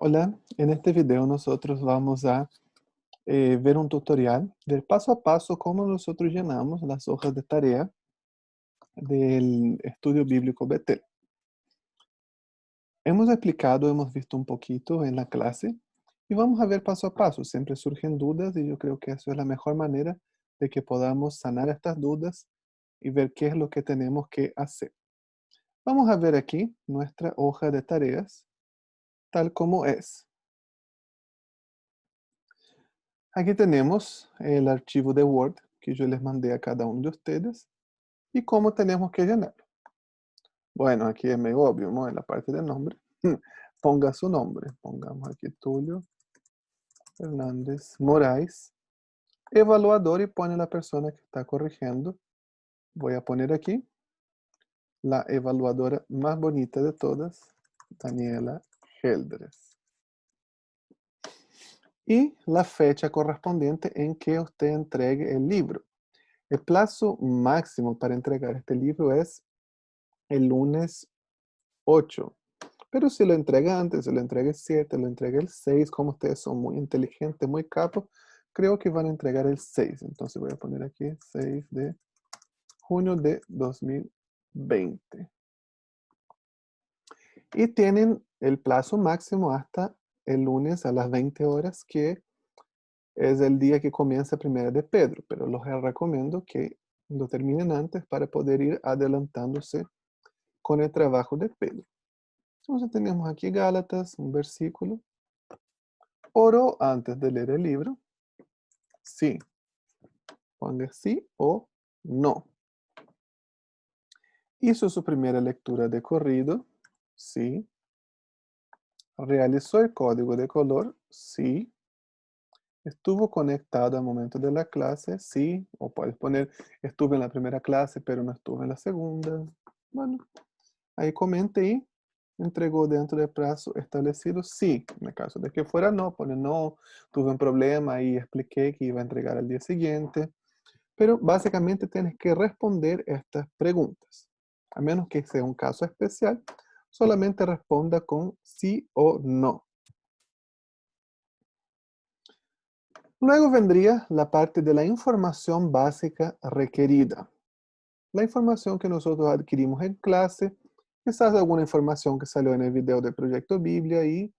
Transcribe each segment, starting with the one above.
Hola, en este video nosotros vamos a ver un tutorial del paso a paso cómo nosotros llenamos las hojas de tarea del estudio bíblico Betel. Hemos explicado, hemos visto un poquito en la clase y vamos a ver paso a paso. Siempre surgen dudas y yo creo que eso es la mejor manera de que podamos sanar estas dudas y ver qué es lo que tenemos que hacer. Vamos a ver aquí nuestra hoja de tareas tal como es. Aquí tenemos el archivo de Word que yo les mandé a cada uno de ustedes y cómo tenemos que llenarlo. Bueno, aquí es medio obvio, ¿no? En la parte del nombre. Ponga su nombre. Pongamos aquí Tulio Hernández Moraes, evaluador, y pone la persona que está corrigiendo. Voy a poner aquí la evaluadora más bonita de todas, Daniela Geldres. Y la fecha correspondiente en que usted entregue el libro. El plazo máximo para entregar este libro es el lunes 8. Pero si lo entrega antes, si lo entrega el 7, lo entrega el 6, como ustedes son muy inteligentes, muy capos, creo que van a entregar el 6. Entonces voy a poner aquí 6 de junio de 2020. Y tienen el plazo máximo hasta el lunes a las 20 horas, que es el día que comienza Primera de Pedro. Pero les recomiendo que lo terminen antes para poder ir adelantándose con el trabajo de Pedro. Entonces tenemos aquí Gálatas, un versículo. Oró antes de leer el libro. Sí. Ponga sí o no. Hizo su primera lectura de corrido. Sí. Realizó el código de color. Sí. Estuvo conectado al momento de la clase. Sí. O puedes poner estuve en la primera clase pero no estuve en la segunda. Bueno, ahí comente y entregó dentro del plazo establecido. Sí. En el caso de que fuera no, pone no, tuve un problema y expliqué que iba a entregar al día siguiente. Pero básicamente tienes que responder estas preguntas. A menos que sea un caso especial, solamente responda con sí o no. Luego vendría la parte de la información básica requerida. La información que nosotros adquirimos en clase, quizás alguna información que salió en el video del Proyecto Biblia y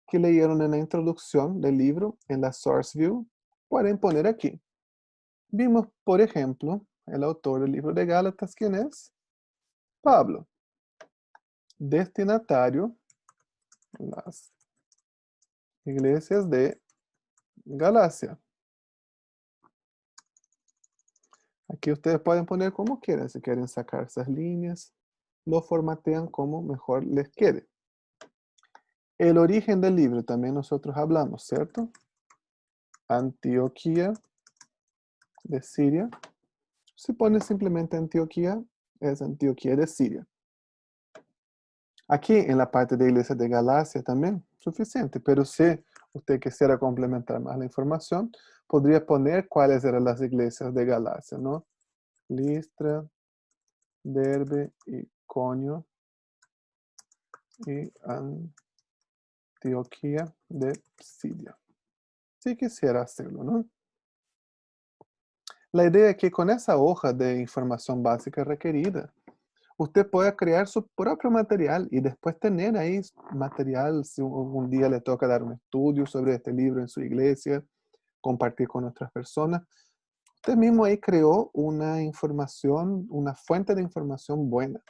que leyeron en la introducción del libro, en la Source View, pueden poner aquí. Vimos, por ejemplo, el autor del libro de Gálatas, ¿quién es? Pablo. Destinatario, las iglesias de Galacia. Aquí ustedes pueden poner como quieran. Si quieren sacar esas líneas, lo formatean como mejor les quede. El origen del libro también nosotros hablamos, ¿cierto? Antioquía de Siria. Si pone simplemente Antioquía, es Antioquía de Siria. Aquí en la parte de iglesia de Galacia también, suficiente. Pero si usted quisiera complementar más la información, podría poner cuáles eran las iglesias de Galacia, ¿no? Listra, Derbe, Iconio y Antioquía de Pisidia. Si quisiera hacerlo, ¿no? La idea es que con esa hoja de información básica requerida, usted pueda crear su propio material y después tener ahí material si algún día le toca dar un estudio sobre este libro en su iglesia, compartir con otras personas. Usted mismo ahí creó una información, una fuente de información buena.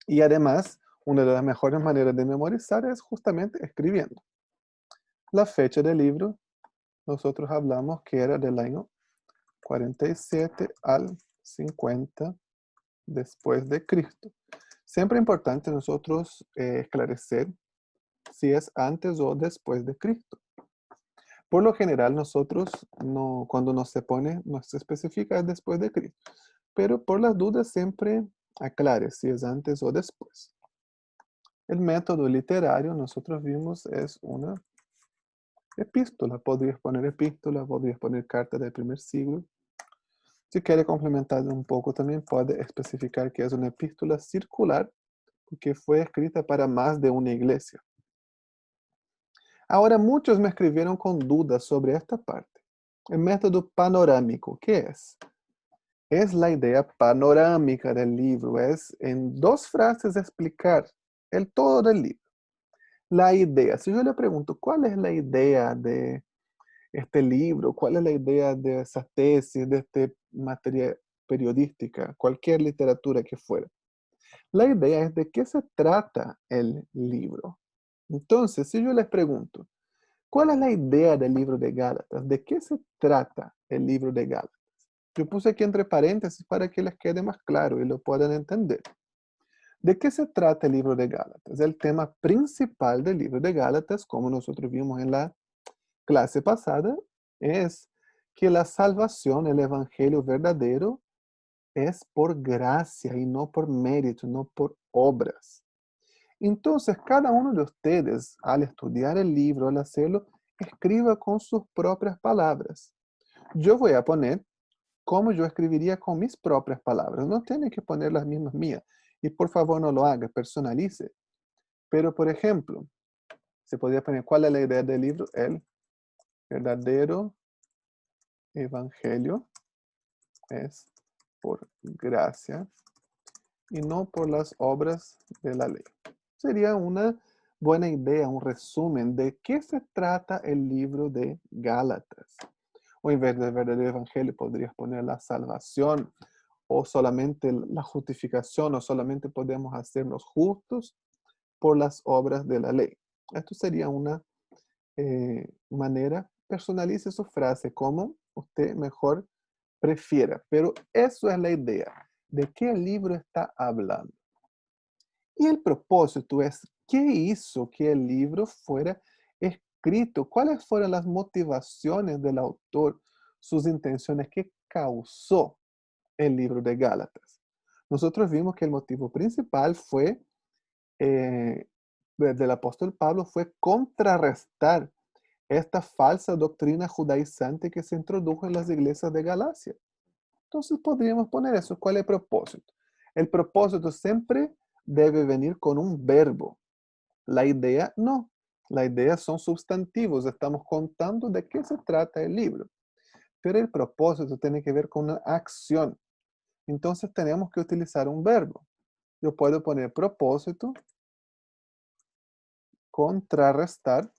Y además, una de las mejores maneras de memorizar es justamente escribiendo. La fecha del libro, nosotros hablamos que era del año 47 al 50 después de Cristo. Siempre es importante nosotros esclarecer si es antes o después de Cristo. Por lo general nosotros, no, cuando nos se pone, nos especifica es después de Cristo. Pero por las dudas siempre aclare si es antes o después. El método literario, nosotros vimos, es una epístola. Podrías poner epístola, podrías poner carta del primer siglo. Si quiere complementar un poco también puede especificar que es una epístola circular porque fue escrita para más de una iglesia. Ahora muchos me escribieron con dudas sobre esta parte. El método panorámico, ¿qué es? Es la idea panorámica del libro, es en dos frases explicar el todo del libro. La idea, si yo le pregunto, ¿cuál es la idea de este libro? ¿Cuál es la idea de esa tesis, de esta materia periodística, cualquier literatura que fuera? La idea es de qué se trata el libro. Entonces, si yo les pregunto, ¿cuál es la idea del libro de Gálatas? ¿De qué se trata el libro de Gálatas? Yo puse aquí entre paréntesis para que les quede más claro y lo puedan entender. ¿De qué se trata el libro de Gálatas? El tema principal del libro de Gálatas, como nosotros vimos en la clase pasada, es que la salvación, el evangelio verdadero, es por gracia y no por mérito, no por obras. Entonces, cada uno de ustedes, al estudiar el libro, al hacerlo, escriba con sus propias palabras. Yo voy a poner como yo escribiría con mis propias palabras. No tiene que poner las mismas mías. Y por favor no lo haga, personalice. Pero, por ejemplo, se podría poner, ¿cuál es la idea del libro? El verdadero evangelio es por gracia y no por las obras de la ley. Sería una buena idea, un resumen de qué se trata el libro de Gálatas. O en vez del verdadero evangelio podrías poner la salvación o solamente la justificación o solamente podemos hacernos justos por las obras de la ley. Esto sería una manera, personalice su frase como usted mejor prefiera, pero eso es la idea, de qué el libro está hablando. Y el propósito es, ¿qué hizo que el libro fuera escrito? ¿Cuáles fueron las motivaciones del autor, sus intenciones? ¿Qué causó el libro de Gálatas? Nosotros vimos que el motivo principal fue, del apóstol Pablo, fue contrarrestar esta falsa doctrina judaizante que se introdujo en las iglesias de Galacia. Entonces podríamos poner eso. ¿Cuál es el propósito? El propósito siempre debe venir con un verbo. La idea no. La idea son sustantivos. Estamos contando de qué se trata el libro. Pero el propósito tiene que ver con una acción. Entonces tenemos que utilizar un verbo. Yo puedo poner propósito, contrarrestar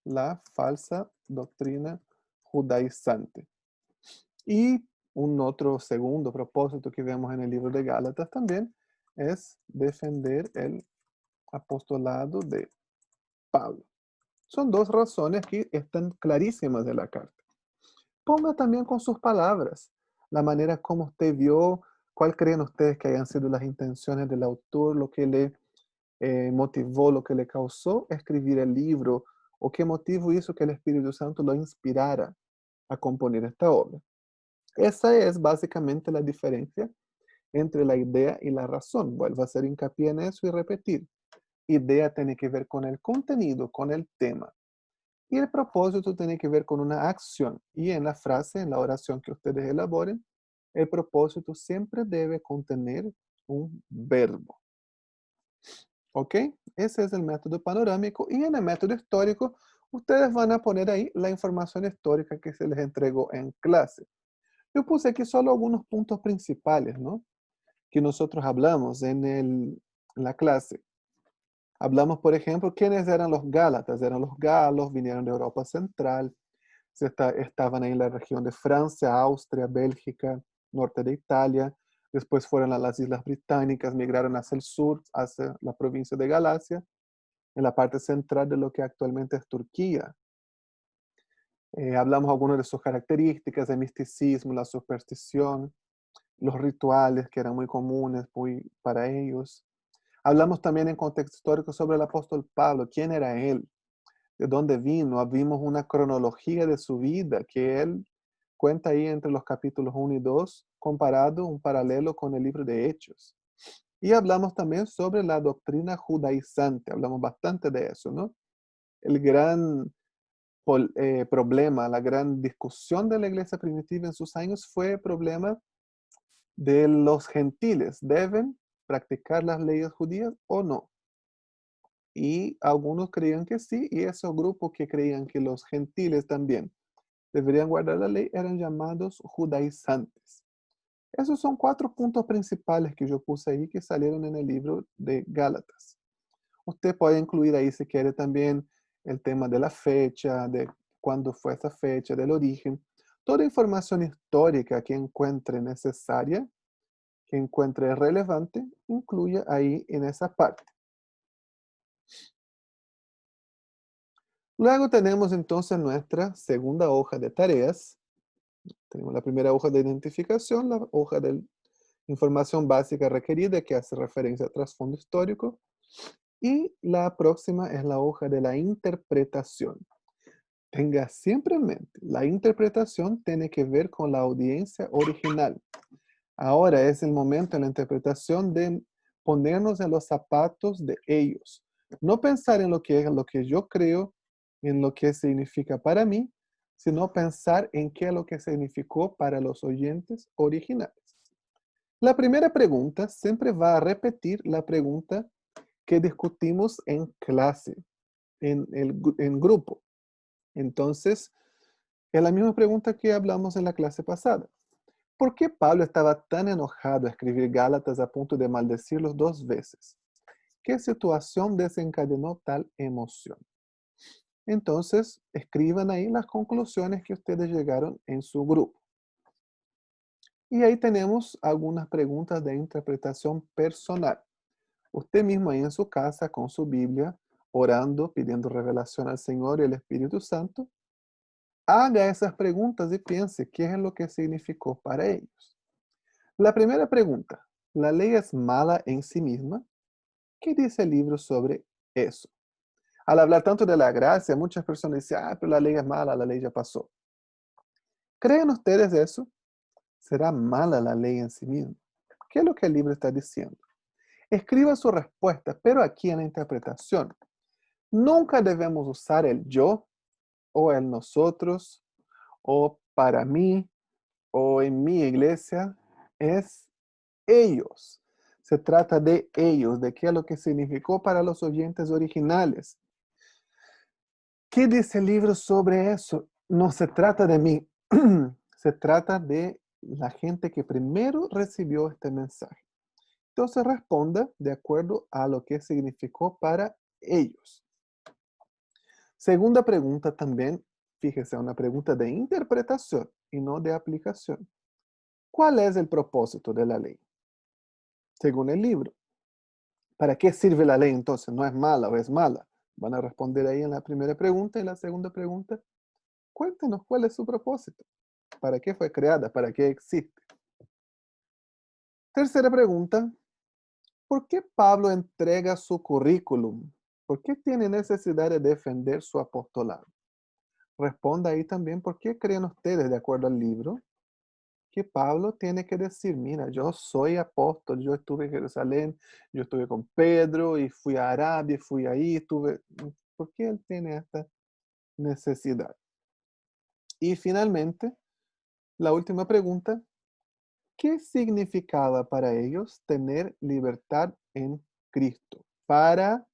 la falsa doctrina judaizante. Y un otro segundo propósito que vemos en el libro de Gálatas también es defender el apostolado de Pablo. Son dos razones que están clarísimas de la carta. Ponga también con sus palabras la manera como usted vio, cuál creen ustedes que hayan sido las intenciones del autor, lo que le motivó, lo que le causó escribir el libro, o qué motivo hizo que el Espíritu Santo lo inspirara a componer esta obra. Esa es básicamente la diferencia entre la idea y la razón. Vuelvo a hacer hincapié en eso y repetir. Idea tiene que ver con el contenido, con el tema. Y el propósito tiene que ver con una acción. Y en la frase, en la oración que ustedes elaboren, el propósito siempre debe contener un verbo. ¿Ok? Ese es el método panorámico. Y en el método histórico, ustedes van a poner ahí la información histórica que se les entregó en clase. Yo puse aquí solo algunos puntos principales, ¿no? Que nosotros hablamos en la clase. Hablamos, por ejemplo, quiénes eran los Gálatas. Eran los galos, vinieron de Europa Central, estaban ahí en la región de Francia, Austria, Bélgica, norte de Italia. Después fueron a las Islas Británicas, migraron hacia el sur, hacia la provincia de Galacia, en la parte central de lo que actualmente es Turquía. Hablamos algunas de sus características, el misticismo, la superstición, los rituales que eran muy comunes para ellos. Hablamos también en contexto histórico sobre el apóstol Pablo, quién era él, de dónde vino. Vimos una cronología de su vida que él cuenta ahí entre los capítulos 1 y 2, comparado, un paralelo con el libro de Hechos. Y hablamos también sobre la doctrina judaizante, hablamos bastante de eso, ¿no? El gran problema, la gran discusión de la iglesia primitiva en sus años fue el problema de los gentiles. ¿Deben practicar las leyes judías o no? y algunos creían que sí, y esos grupos que creían que los gentiles también deberían guardar la ley eran llamados judaizantes. Esos son 4 puntos principales que yo puse ahí que salieron en el libro de Gálatas. Usted puede incluir ahí, si quiere, también el tema de la fecha, de cuándo fue esa fecha, del origen. Toda información histórica que encuentre necesaria, que encuentre relevante, incluya ahí en esa parte. Luego tenemos entonces nuestra segunda hoja de tareas. Tenemos la primera hoja de identificación, la hoja de información básica requerida que hace referencia al trasfondo histórico. Y la próxima es la hoja de la interpretación. Tenga siempre en mente, la interpretación tiene que ver con la audiencia original. Ahora es el momento en la interpretación de ponernos en los zapatos de ellos. No pensar en lo que yo creo, en lo que significa para mí, sino pensar en qué es lo que significó para los oyentes originales. La primera pregunta siempre va a repetir la pregunta que discutimos en clase, en grupo. Entonces, es la misma pregunta que hablamos en la clase pasada. ¿Por qué Pablo estaba tan enojado a escribir Gálatas a punto de maldecirlos 2 veces? ¿Qué situación desencadenó tal emoción? Entonces, escriban ahí las conclusiones que ustedes llegaron en su grupo. Y ahí tenemos algunas preguntas de interpretación personal. Usted mismo ahí en su casa con su Biblia, orando, pidiendo revelación al Señor y al Espíritu Santo, haga esas preguntas y piense qué es lo que significó para ellos. La primera pregunta, ¿la ley es mala en sí misma? ¿Qué dice el libro sobre eso? Al hablar tanto de la gracia, muchas personas dicen, pero la ley es mala, la ley ya pasó. ¿Creen ustedes eso? ¿Será mala la ley en sí misma? ¿Qué es lo que el libro está diciendo? Escriba su respuesta, pero aquí en la interpretación. Nunca debemos usar el yo o el nosotros o para mí o en mi iglesia. Es ellos. Se trata de ellos, de qué es lo que significó para los oyentes originales. ¿Qué dice el libro sobre eso? No se trata de mí, se trata de la gente que primero recibió este mensaje. Entonces responda de acuerdo a lo que significó para ellos. Segunda pregunta también, fíjese, una pregunta de interpretación y no de aplicación. ¿Cuál es el propósito de la ley? Según el libro. ¿Para qué sirve la ley entonces? ¿No es mala o es mala? Van a responder ahí en la primera pregunta y la segunda pregunta. Cuéntenos cuál es su propósito. ¿Para qué fue creada? ¿Para qué existe? Tercera pregunta. ¿Por qué Pablo entrega su currículum? ¿Por qué tiene necesidad de defender su apostolado? Responda ahí también por qué creen ustedes, de acuerdo al libro, que Pablo tiene que decir, mira, yo soy apóstol, yo estuve en Jerusalén, yo estuve con Pedro y fui a Arabia, fui ahí, estuve. ¿Por qué él tiene esta necesidad? Y finalmente, la última pregunta, ¿qué significaba para ellos tener libertad en Cristo? Para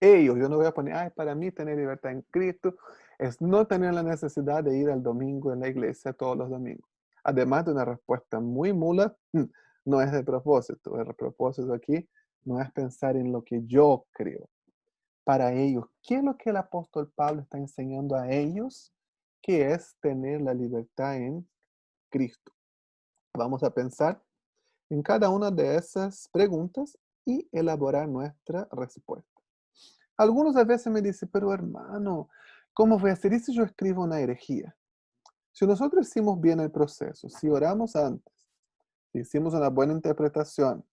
ellos, yo no voy a poner, ay, para mí tener libertad en Cristo es no tener la necesidad de ir al domingo en la iglesia todos los domingos. Además de una respuesta muy mula, no es de propósito. El propósito aquí no es pensar en lo que yo creo. Para ellos, ¿qué es lo que el apóstol Pablo está enseñando a ellos? Que es tener la libertad en Cristo. Vamos a pensar en cada una de esas preguntas y elaborar nuestra respuesta. Algunos a veces me dicen, pero hermano, ¿cómo voy a hacer? ¿Y si yo escribo una herejía? Si nosotros hicimos bien el proceso, si oramos antes, si hicimos una buena interpretación,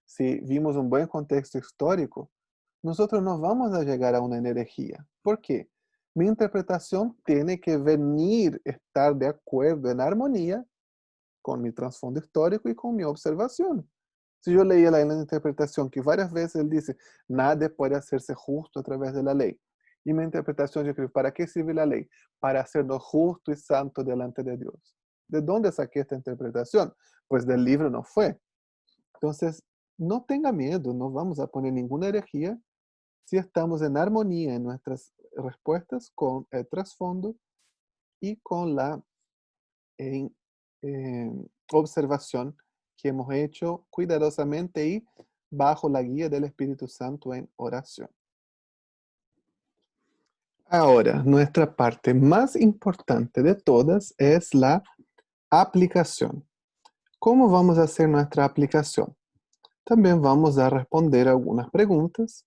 si vimos un buen contexto histórico, nosotros no vamos a llegar a una herejía. ¿Por qué? Mi interpretación tiene que venir, estar de acuerdo, en armonía con mi trasfondo histórico y con mi observación. Si yo leía la interpretación que varias veces él dice, nada puede hacerse justo a través de la ley. Y mi interpretación yo creo, ¿para qué sirve la ley? Para hacernos justo y santo delante de Dios. ¿De dónde saqué esta interpretación? Pues del libro no fue. Entonces, no tenga miedo, no vamos a poner ninguna herejía, si estamos en armonía en nuestras respuestas con el trasfondo y con la en, observación que hemos hecho cuidadosamente y bajo la guía del Espíritu Santo en oración. Ahora, nuestra parte más importante de todas es la aplicación. ¿Cómo vamos a hacer nuestra aplicación? También vamos a responder algunas preguntas,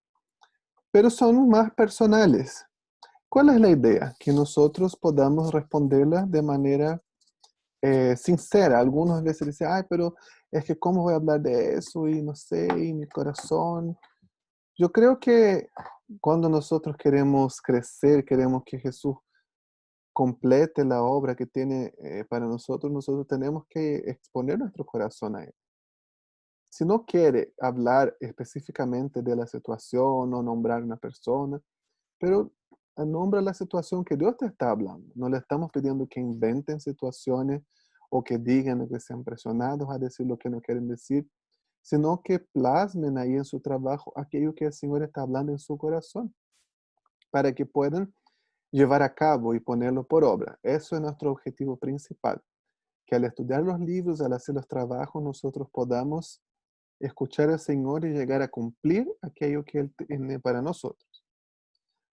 pero son más personales. ¿Cuál es la idea? Que nosotros podamos responderlas de manera sincera. Algunas veces dicen, ay, pero es que cómo voy a hablar de eso y no sé, y mi corazón. Yo creo que cuando nosotros queremos crecer, queremos que Jesús complete la obra que tiene para nosotros, nosotros tenemos que exponer nuestro corazón a Él. Si no quiere hablar específicamente de la situación o nombrar una persona, pero nombra la situación que Dios te está hablando. No le estamos pidiendo que inventen situaciones o que digan o que sean presionados a decir lo que no quieren decir, sino que plasmen ahí en su trabajo aquello que el Señor está hablando en su corazón, para que puedan llevar a cabo y ponerlo por obra. Eso es nuestro objetivo principal, que al estudiar los libros, al hacer los trabajos, nosotros podamos escuchar al Señor y llegar a cumplir aquello que Él tiene para nosotros.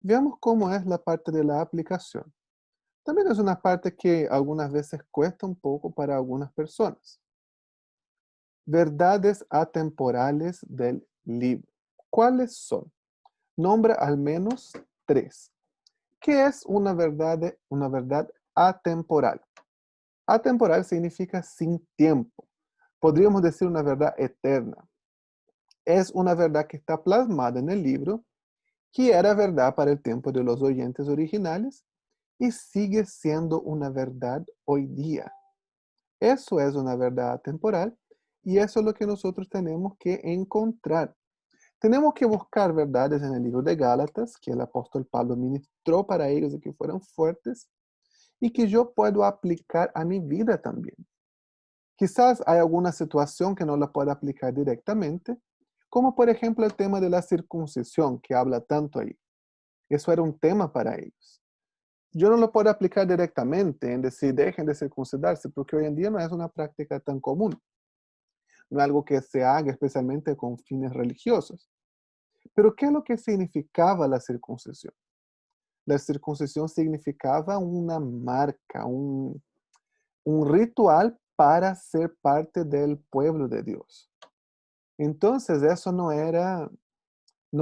Veamos cómo es la parte de la aplicación. También es una parte que algunas veces cuesta un poco para algunas personas. Verdades atemporales del libro. ¿Cuáles son? Nombra al menos tres. ¿Qué es una verdad atemporal? Atemporal significa sin tiempo. Podríamos decir una verdad eterna. Es una verdad que está plasmada en el libro, que era verdad para el tiempo de los oyentes originales y sigue siendo una verdad hoy día. Eso es una verdad temporal y eso es lo que nosotros tenemos que encontrar. Tenemos que buscar verdades en el libro de Gálatas, que el apóstol Pablo ministró para ellos y que fueron fuertes y que yo puedo aplicar a mi vida también. Quizás hay alguna situación que no la pueda aplicar directamente, como por ejemplo el tema de la circuncisión que habla tanto ahí. Eso era un tema para ellos. Yo no lo puedo aplicar directamente en decir dejen de circuncidarse, porque hoy en día no es una práctica tan común, no es algo que se haga especialmente con fines religiosos. Pero ¿qué es lo que significaba la circuncisión? La circuncisión significaba una marca, un ritual para ser parte del pueblo de Dios. Entonces eso no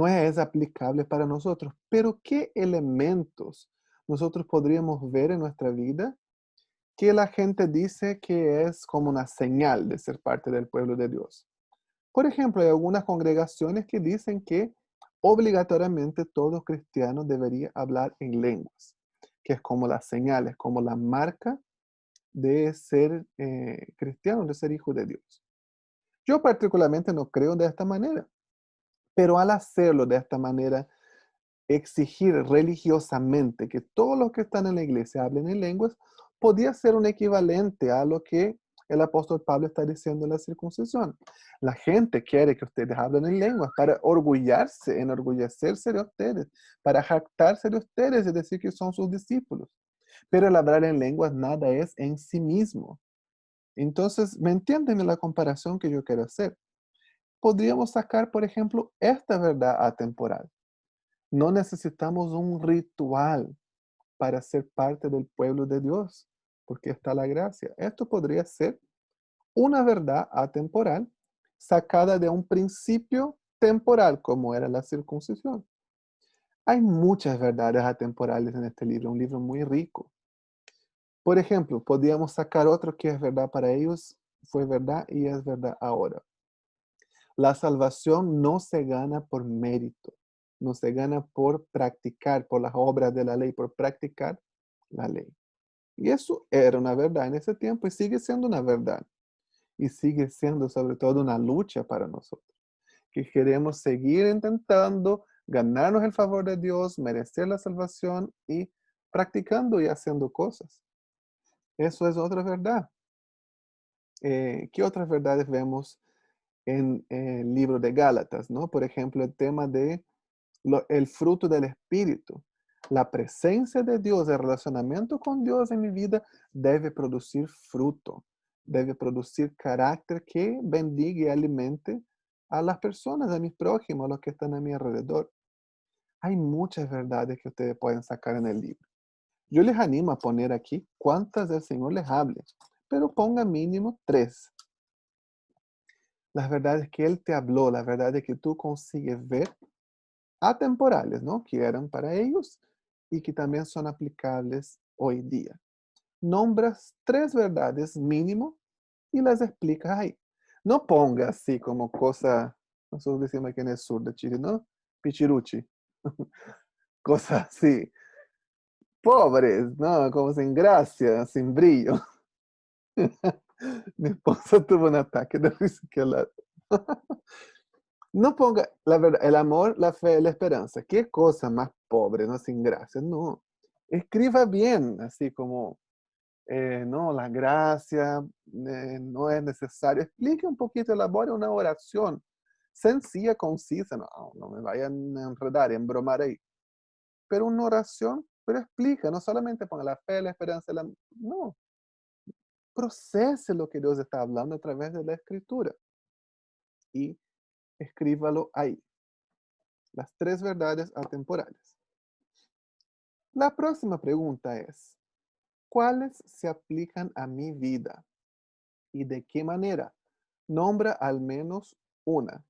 es aplicable para nosotros. Pero ¿qué elementos nosotros podríamos ver en nuestra vida que la gente dice que es como una señal de ser parte del pueblo de Dios? Por ejemplo, hay algunas congregaciones que dicen que obligatoriamente todo cristiano debería hablar en lenguas, que es como la señal, es como la marca de ser cristiano, de ser hijo de Dios. Yo particularmente no creo de esta manera, pero al hacerlo de esta manera, exigir religiosamente que todos los que están en la iglesia hablen en lenguas, podía ser un equivalente a lo que el apóstol Pablo está diciendo en la circuncisión. La gente quiere que ustedes hablen en lenguas para enorgullecerse de ustedes, para jactarse de ustedes y decir que son sus discípulos. Pero el hablar en lenguas nada es en sí mismo. Entonces, ¿me entienden la comparación que yo quiero hacer? Podríamos sacar, por ejemplo, esta verdad atemporal. No necesitamos un ritual para ser parte del pueblo de Dios, porque está la gracia. Esto podría ser una verdad atemporal sacada de un principio temporal, como era la circuncisión. Hay muchas verdades atemporales en este libro, un libro muy rico. Por ejemplo, podríamos sacar otro que es verdad para ellos, fue verdad y es verdad ahora. La salvación no se gana por mérito, no se gana por practicar, por las obras de la ley, por practicar la ley. Y eso era una verdad en ese tiempo y sigue siendo una verdad. Y sigue siendo sobre todo una lucha para nosotros, que queremos seguir intentando ganarnos el favor de Dios, merecer la salvación y practicando y haciendo cosas. Eso es otra verdad. ¿Qué otras verdades vemos en el libro de Gálatas, ¿no? Por ejemplo, el tema de el fruto del Espíritu. La presencia de Dios, el relacionamiento con Dios en mi vida debe producir fruto, debe producir carácter que bendiga y alimente a las personas, a mis prójimos, a los que están a mi alrededor. Hay muchas verdades que ustedes pueden sacar en el libro. Yo les animo a poner aquí cuántas el Señor les hable, pero ponga mínimo 3. Las verdades que Él te habló, las verdades que tú consigues ver, atemporales, ¿no? Que eran para ellos y que también son aplicables hoy día. Nombras 3 verdades mínimo y las explicas ahí. No pongas así como cosa, nosotros decimos aquí en el sur de Chile, ¿no? Pichiruchi. Cosas así, pobres, ¿no? Como sin gracia, sin brillo. Mi esposa tuvo un ataque de risa que la... No ponga la verdad, el amor, la fe, la esperanza. ¿Qué cosa más pobre, no? Sin gracia, no. Escriba bien, así como, no, la gracia no es necesario. Explique un poquito, elabore una oración sencilla, concisa. No, no me vayan a enredar, embromar ahí. Pero una oración, pero explica, no solamente ponga la fe, la esperanza, no. Procese lo que Dios está hablando a través de la escritura y escríbalo ahí. Las 3 verdades atemporales. La próxima pregunta es, ¿cuáles se aplican a mi vida y de qué manera? Nombra al menos una.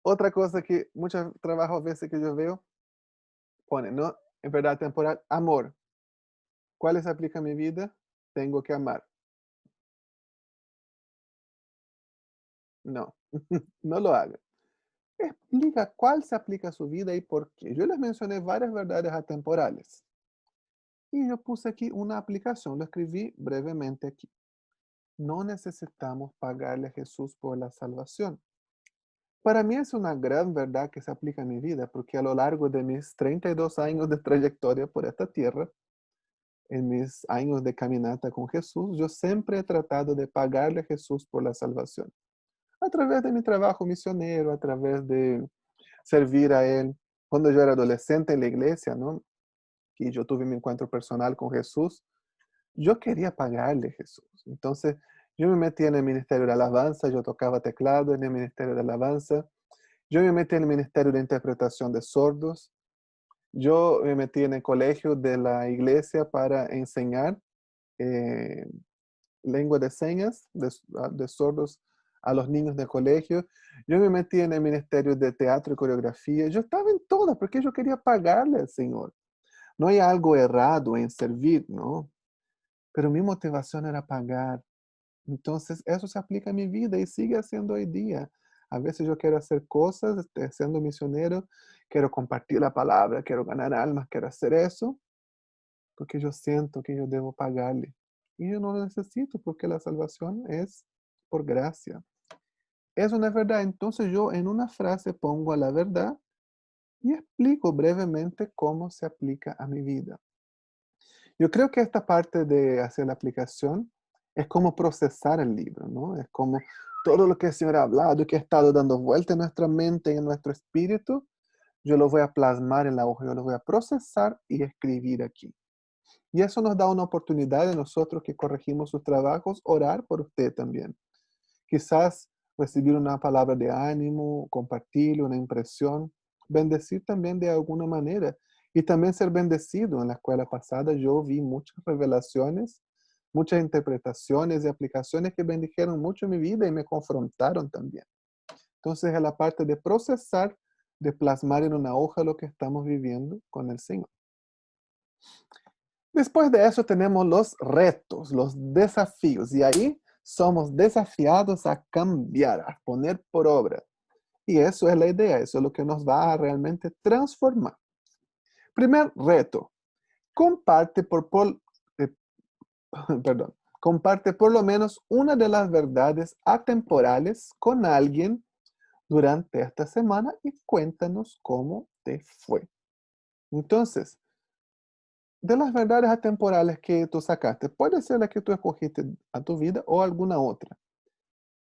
Otra cosa que mucho trabajo a veces que yo veo, pone, ¿no? En verdad temporal, amor. ¿Cuáles se aplican a mi vida? Tengo que amar. No, no lo haga. Explica cuál se aplica a su vida y por qué. Yo les mencioné varias verdades atemporales. Y yo puse aquí una aplicación, lo escribí brevemente aquí. No necesitamos pagarle a Jesús por la salvación. Para mí es una gran verdad que se aplica a mi vida, porque a lo largo de mis 32 años de trayectoria por esta tierra, en mis años de caminata con Jesús, yo siempre he tratado de pagarle a Jesús por la salvación. A través de mi trabajo misionero, a través de servir a Él. Cuando yo era adolescente en la iglesia, ¿no? Y yo tuve mi encuentro personal con Jesús, yo quería pagarle a Jesús. Entonces, yo me metí en el ministerio de alabanza, yo tocaba teclado en el ministerio de alabanza, yo me metí en el ministerio de interpretación de sordos, yo me metí en el colegio de la iglesia para enseñar eh, lengua de señas de sordos a los niños del colegio. Yo me metí en el ministerio de teatro y coreografía. Yo estaba en todas porque yo quería pagarle al Señor. No hay algo errado en servir, ¿no? Pero mi motivación era pagar. Entonces, eso se aplica a mi vida y sigue haciendo hoy día. A veces yo quiero hacer cosas, siendo misionero, quiero compartir la palabra, quiero ganar almas, quiero hacer eso, porque yo siento que yo debo pagarle. Y yo no lo necesito porque la salvación es por gracia. Es una verdad. Entonces yo en una frase pongo a la verdad y explico brevemente cómo se aplica a mi vida. Yo creo que esta parte de hacer la aplicación es como procesar el libro, ¿no? Es como todo lo que el Señor ha hablado y que ha estado dando vuelta en nuestra mente y en nuestro espíritu, yo lo voy a plasmar en la hoja, yo lo voy a procesar y escribir aquí. Y eso nos da una oportunidad de nosotros que corregimos sus trabajos, orar por usted también. Quizás recibir una palabra de ánimo, compartir una impresión, bendecir también de alguna manera. Y también ser bendecido. En la escuela pasada yo vi muchas revelaciones, muchas interpretaciones y aplicaciones que bendijeron mucho mi vida y me confrontaron también. Entonces, es la parte de procesar, de plasmar en una hoja lo que estamos viviendo con el Señor. Después de eso tenemos los retos, los desafíos, y ahí somos desafiados a cambiar, a poner por obra. Y eso es la idea, eso es lo que nos va a realmente transformar. Primer reto, comparte eh, perdón, comparte por lo menos una de las verdades atemporales con alguien durante esta semana y cuéntanos cómo te fue. Entonces, de las verdades atemporales que tú sacaste, puede ser la que tú escogiste a tu vida o alguna otra.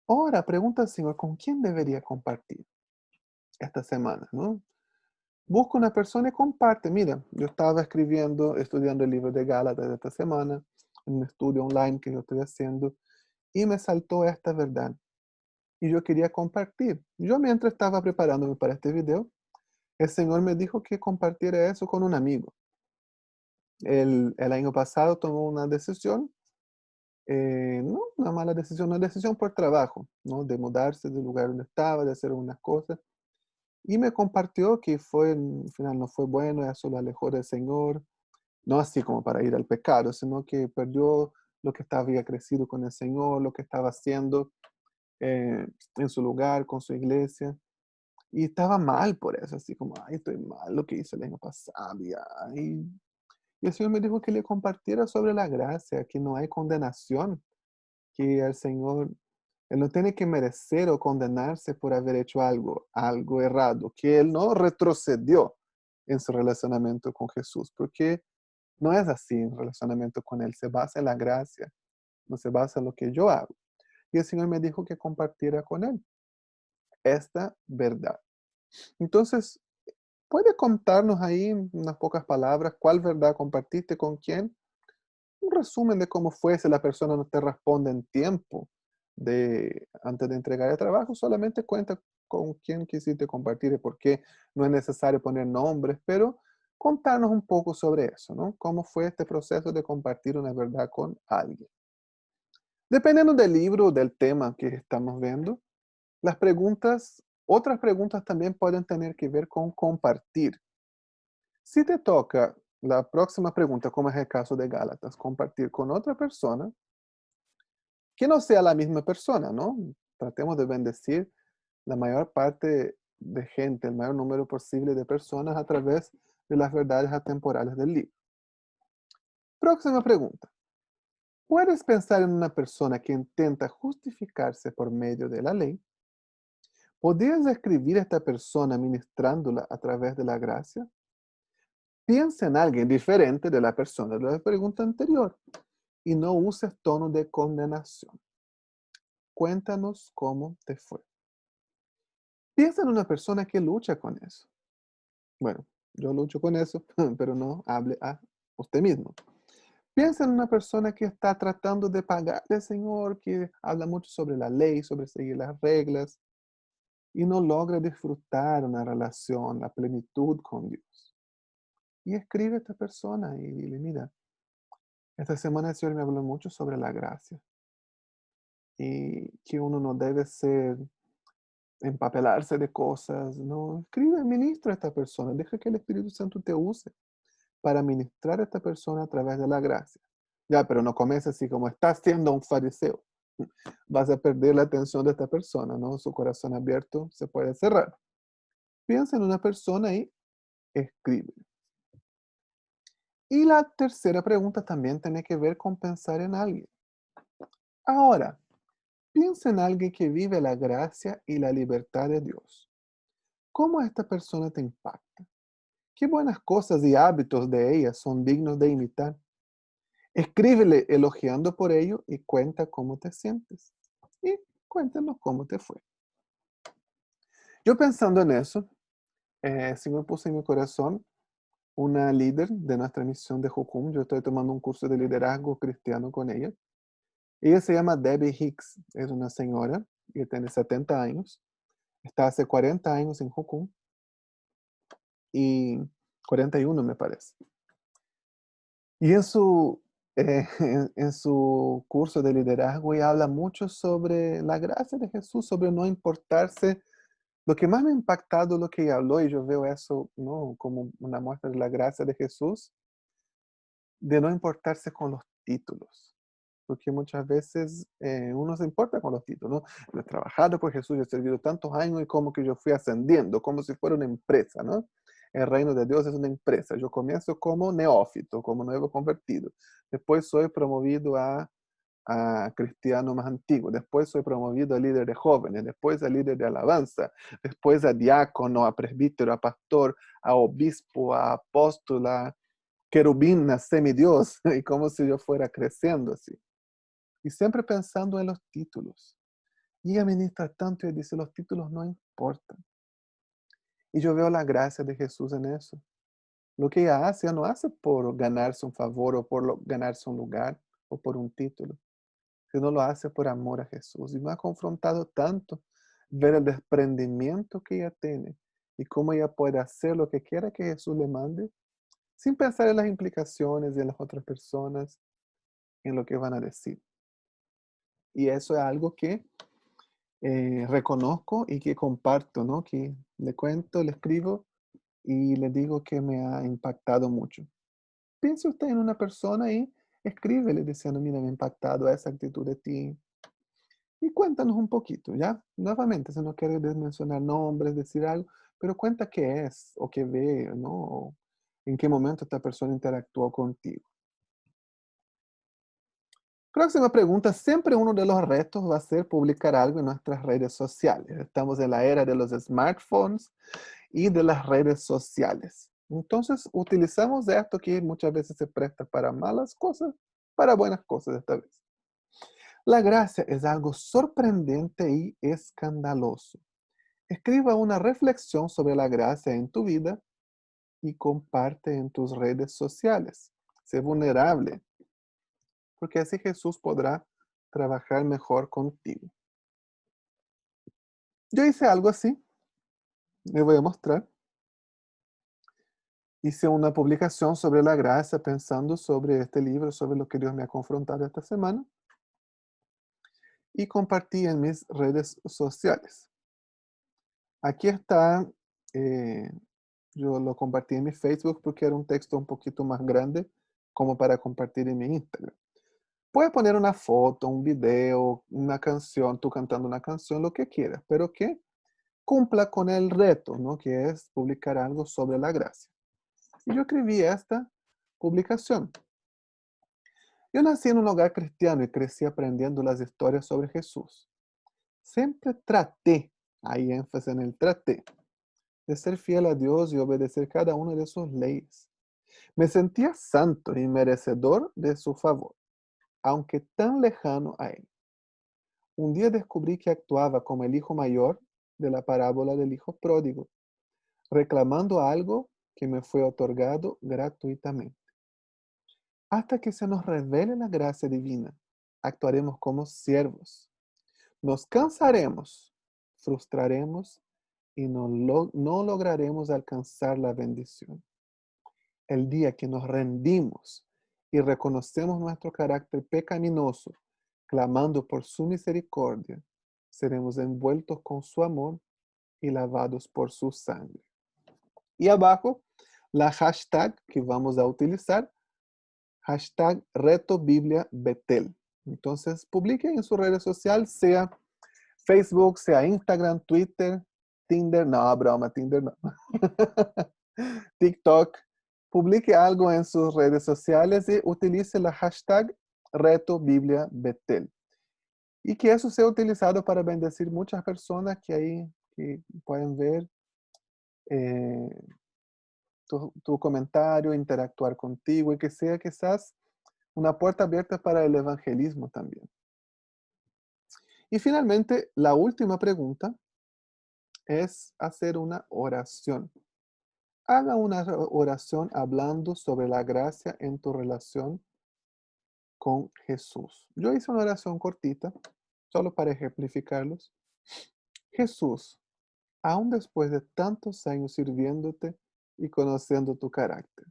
Ahora pregunta al Señor, ¿con quién debería compartir? esta semana, ¿no? Busca una persona y comparte. Mira, yo estaba estudiando el libro de Gálatas de esta semana, en un estudio online que yo estoy haciendo, y me saltó esta verdad. Y yo quería compartir. Yo mientras estaba preparándome para este video, el Señor me dijo que compartiera eso con un amigo. El año pasado tomó una decisión, no una mala decisión, una decisión por trabajo, ¿no? De mudarse del lugar donde estaba, de hacer unas cosas. Y me compartió que al final no fue bueno, eso lo alejó del Señor, no así como para ir al pecado, sino que perdió lo que había crecido con el Señor, lo que estaba haciendo en su lugar, con su iglesia. Y estaba mal por eso, así como, ay, estoy mal lo que hice el año pasado. Y el Señor me dijo que le compartiera sobre la gracia, que no hay condenación, que el Señor, Él no tiene que merecer o condenarse por haber hecho algo errado, que Él no retrocedió en su relacionamiento con Jesús, porque no es así en relacionamiento con Él, se basa en la gracia, no se basa en lo que yo hago. Y el Señor me dijo que compartiera con Él esta verdad. Entonces, ¿puede contarnos ahí en unas pocas palabras cuál verdad compartiste con quién? Un resumen de cómo fue si la persona no te responde en tiempo antes de entregar el trabajo, solamente cuenta con quién quisiste compartir y por qué no es necesario poner nombres, pero contarnos un poco sobre eso, ¿no? ¿Cómo fue este proceso de compartir una verdad con alguien? Dependiendo del libro o del tema que estamos viendo, otras preguntas también pueden tener que ver con compartir. Si te toca la próxima pregunta, como es el caso de Gálatas, compartir con otra persona, que no sea la misma persona, ¿no? Tratemos de bendecir la mayor parte de gente, el mayor número posible de personas a través de las verdades atemporales del libro. Próxima pregunta. ¿Puedes pensar en una persona que intenta justificarse por medio de la ley? ¿Podrías describir a esta persona ministrándola a través de la gracia? Piensa en alguien diferente de la persona de la pregunta anterior y no uses tono de condenación. Cuéntanos cómo te fue. Piensa en una persona que lucha con eso. Bueno, yo lucho con eso, pero no hable a usted mismo. Piensa en una persona que está tratando de pagar al Señor, que habla mucho sobre la ley, sobre seguir las reglas, y no logra disfrutar una relación, la plenitud con Dios. Y escribe a esta persona y dile, mira, esta semana el Señor me habló mucho sobre la gracia y que uno no debe empapelarse de cosas, no, escribe, ministra a esta persona, deja que el Espíritu Santo te use para ministrar a esta persona a través de la gracia. Ya, pero no comiences así como estás siendo un fariseo. Vas a perder la atención de esta persona, ¿no? Su corazón abierto se puede cerrar. Piensa en una persona y escribe. Y la tercera pregunta también tiene que ver con pensar en alguien. Ahora, piensa en alguien que vive la gracia y la libertad de Dios. ¿Cómo esta persona te impacta? ¿Qué buenas cosas y hábitos de ella son dignos de imitar? Escríbele elogiando por ello y cuenta cómo te sientes. Y cuéntanos cómo te fue. Yo pensando en eso, sí me puse en mi corazón una líder de nuestra misión de Jucum. Yo estoy tomando un curso de liderazgo cristiano con ella. Ella se llama Debbie Hicks. Es una señora que tiene 70 años. Está hace 40 años en Jucum y 41 me parece. Y en su curso de liderazgo, ella habla mucho sobre la gracia de Jesús, sobre no importarse. Lo que más me ha impactado lo que ella habló, y yo veo eso, ¿no? Como una muestra de la gracia de Jesús, de no importarse con los títulos. Porque muchas veces uno se importa con los títulos, ¿no? Yo he trabajado por Jesús, yo he servido tantos años y como que yo fui ascendiendo, como si fuera una empresa, ¿no? El reino de Dios es una empresa. Yo comienzo como neófito, como nuevo convertido. Después soy promovido a cristiano más antiguo. Después soy promovido a líder de jóvenes. Después a líder de alabanza. Después a diácono, a presbítero, a pastor, a obispo, a apóstol, a querubín, a semidios. Y como si yo fuera creciendo así. Y siempre pensando en los títulos. Y ella ministra tanto y dice, los títulos no importan. Y yo veo la gracia de Jesús en eso. Lo que ella no hace por ganarse un favor o por ganarse un lugar o por un título, sino lo hace por amor a Jesús. Y me ha confrontado tanto ver el desprendimiento que ella tiene y cómo ella puede hacer lo que quiera que Jesús le mande, sin pensar en las implicaciones de las otras personas, en lo que van a decir. Y eso es algo que reconozco y que comparto, ¿no? Que le cuento, le escribo y le digo que me ha impactado mucho. Piense usted en una persona y escríbele diciendo, mira, me ha impactado esa actitud de ti. Y cuéntanos un poquito, ¿ya? Nuevamente, si no quieres mencionar nombres, decir algo, pero cuenta qué es o qué ve, ¿no? O en qué momento esta persona interactuó contigo. Próxima pregunta. Siempre uno de los retos va a ser publicar algo en nuestras redes sociales. Estamos en la era de los smartphones y de las redes sociales. Entonces, utilizamos esto que muchas veces se presta para malas cosas, para buenas cosas esta vez. La gracia es algo sorprendente y escandaloso. Escriba una reflexión sobre la gracia en tu vida y comparte en tus redes sociales. Sé vulnerable, porque así Jesús podrá trabajar mejor contigo. Yo hice algo así, le voy a mostrar. Hice una publicación sobre la gracia pensando sobre este libro, sobre lo que Dios me ha confrontado esta semana y compartí en mis redes sociales. Aquí está, eh, yo lo compartí en mi Facebook porque era un texto un poquito más grande como para compartir en mi Instagram. Puedes poner una foto, un video, una canción, tú cantando una canción, lo que quieras, pero que cumpla con el reto, ¿no? Que es publicar algo sobre la gracia. Y yo escribí esta publicación. Yo nací en un hogar cristiano y crecí aprendiendo las historias sobre Jesús. Siempre traté, hay énfasis en el traté, de ser fiel a Dios y obedecer cada una de sus leyes. Me sentía santo y merecedor de su favor, aunque tan lejano a Él. Un día descubrí que actuaba como el hijo mayor de la parábola del hijo pródigo, reclamando algo que me fue otorgado gratuitamente. Hasta que se nos revele la gracia divina, actuaremos como siervos. Nos cansaremos, frustraremos y no lograremos alcanzar la bendición. El día que nos rendimos y reconocemos nuestro carácter pecaminoso, clamando por su misericordia, seremos envueltos con su amor y lavados por su sangre. Y abajo, la hashtag que vamos a utilizar, hashtag Reto Biblia Betel. Entonces, publiquen en sus redes sociales, sea Facebook, sea Instagram, Twitter, Tinder, no, broma, Tinder no. TikTok, publique algo en sus redes sociales y utilice la hashtag Reto Biblia Betel. Y que eso sea utilizado para bendecir muchas personas que ahí que pueden ver eh, tu comentario, interactuar contigo y que sea quizás una puerta abierta para el evangelismo también. Y finalmente, la última pregunta es hacer una oración. Haga una oración hablando sobre la gracia en tu relación con Jesús. Yo hice una oración cortita, solo para ejemplificarlos. Jesús, aún después de tantos años sirviéndote y conociendo tu carácter,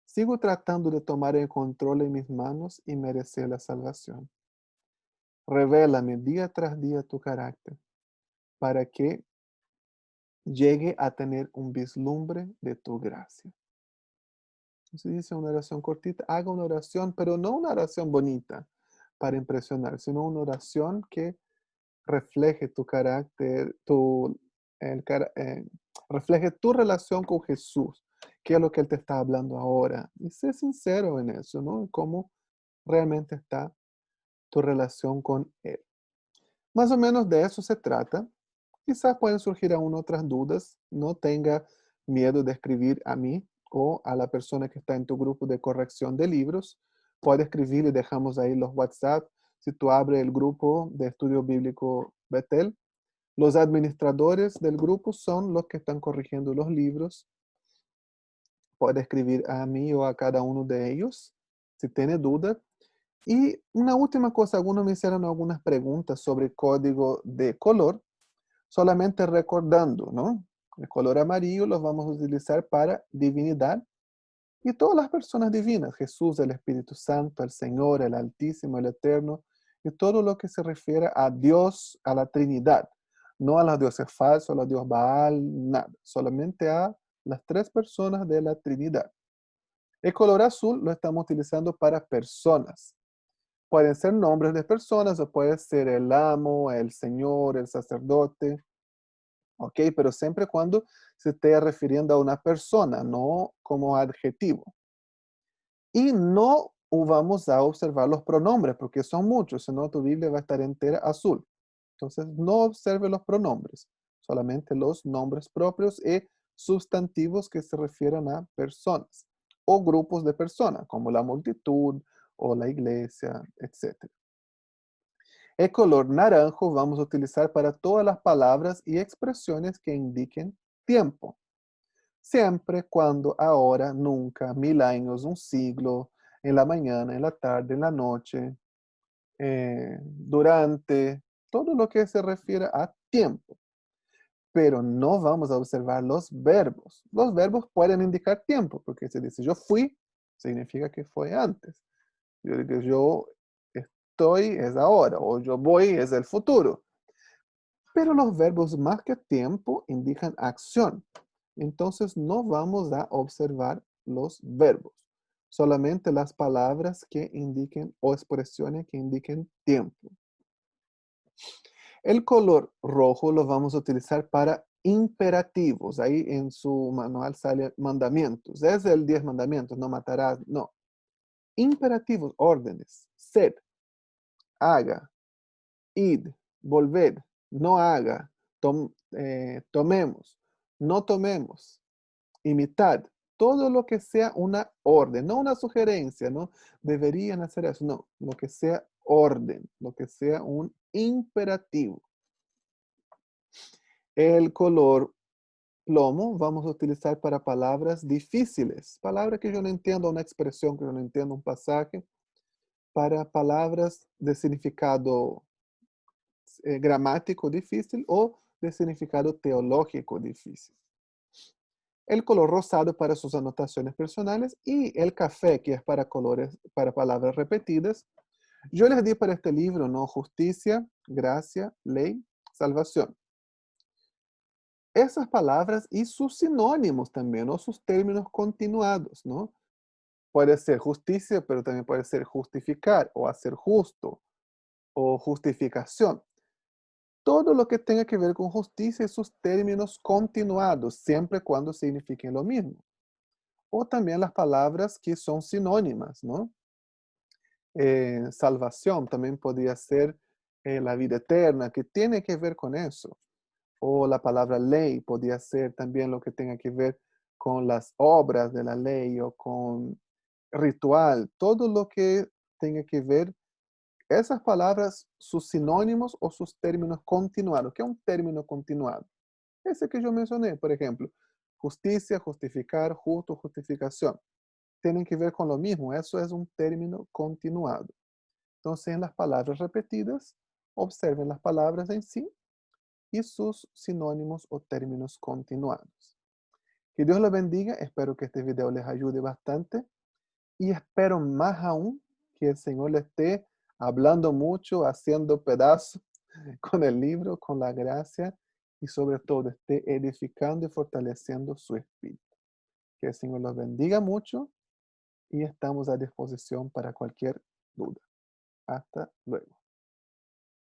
sigo tratando de tomar el control en mis manos y merecer la salvación. Revélame día tras día tu carácter para que llegue a tener un vislumbre de tu gracia. Entonces dice una oración cortita, haga una oración, pero no una oración bonita para impresionar, sino una oración que refleje tu carácter, el refleje tu relación con Jesús, qué es lo que Él te está hablando ahora. Y sé sincero en eso, ¿no? Cómo realmente está tu relación con Él. Más o menos de eso se trata. Quizás pueden surgir aún otras dudas. No tenga miedo de escribir a mí o a la persona que está en tu grupo de corrección de libros. Puede escribir y dejamos ahí los WhatsApp. Si tú abres el grupo de estudio bíblico Betel, Los administradores del grupo son los que están corrigiendo los libros. Puede escribir a mí o a cada uno de ellos si tiene dudas. Y una última cosa, algunos me hicieron algunas preguntas sobre código de color, solamente recordando, ¿no? El color amarillo lo vamos a utilizar para divinidad y todas las personas divinas, Jesús, el Espíritu Santo, el Señor, el Altísimo, el Eterno, y todo lo que se refiere a Dios, a la Trinidad, no a los dioses falsos, a los dioses Baal, nada, solamente a las tres personas de la Trinidad. El color azul lo estamos utilizando para personas. Pueden ser nombres de personas o puede ser el amo, el señor, el sacerdote, ¿ok? Pero siempre cuando se esté refiriendo a una persona, no como adjetivo. Y no vamos a observar los pronombres porque son muchos, si no tu Biblia va a estar entera azul. Entonces no observe los pronombres, solamente los nombres propios y sustantivos que se refieren a personas o grupos de personas, como la multitud o la iglesia, etc. El color naranjo vamos a utilizar para todas las palabras y expresiones que indiquen tiempo. Siempre, cuando, ahora, nunca, 1000 años, un siglo, en la mañana, en la tarde, en la noche, durante, todo lo que se refiere a tiempo. Pero no vamos a observar los verbos. Los verbos pueden indicar tiempo, porque se dice yo fui, significa que fue antes. Yo digo yo estoy es ahora, o yo voy es el futuro. Pero los verbos más que tiempo indican acción. Entonces no vamos a observar los verbos, solamente las palabras que indiquen o expresiones que indiquen tiempo. El color rojo lo vamos a utilizar para imperativos. Ahí en su manual sale mandamientos. Es el 10 mandamientos, no matarás, no. Imperativos, órdenes. Sed, haga, id, volved, no haga, tomemos, no tomemos, imitad, todo lo que sea una orden, no una sugerencia, no deberían hacer eso, no, lo que sea orden, lo que sea un imperativo. El color plomo vamos a utilizar para palabras difíciles, palabras que yo no entiendo, una expresión que yo no entiendo, un pasaje, para palabras de significado gramático difícil o de significado teológico difícil. El color rosado para sus anotaciones personales y el café, que es para colores, para palabras repetidas. Yo les di para este libro, ¿no? Justicia, gracia, ley, salvación. Esas palabras y sus sinónimos también, o sus términos continuados, ¿no? Puede ser justicia, pero también puede ser justificar o hacer justo o justificación. Todo lo que tenga que ver con justicia y sus términos continuados, siempre cuando signifiquen lo mismo. O también las palabras que son sinónimas, ¿no? Salvación también podría ser la vida eterna, que tiene que ver con eso. O la palabra ley podría ser también lo que tenga que ver con las obras de la ley o con ritual, todo lo que tenga que ver esas palabras, sus sinónimos o sus términos continuados. ¿Qué es un término continuado? Ese que yo mencioné, por ejemplo, justicia, justificar, justo, justificación. Tienen que ver con lo mismo, eso es un término continuado. Entonces, en las palabras repetidas, observen las palabras en sí y sus sinónimos o términos continuados. Que Dios los bendiga, espero que este video les ayude bastante y espero más aún que el Señor le esté hablando mucho, haciendo pedazos con el libro, con la gracia y sobre todo esté edificando y fortaleciendo su espíritu. Que el Señor los bendiga mucho y estamos a disposición para cualquier duda. Hasta luego.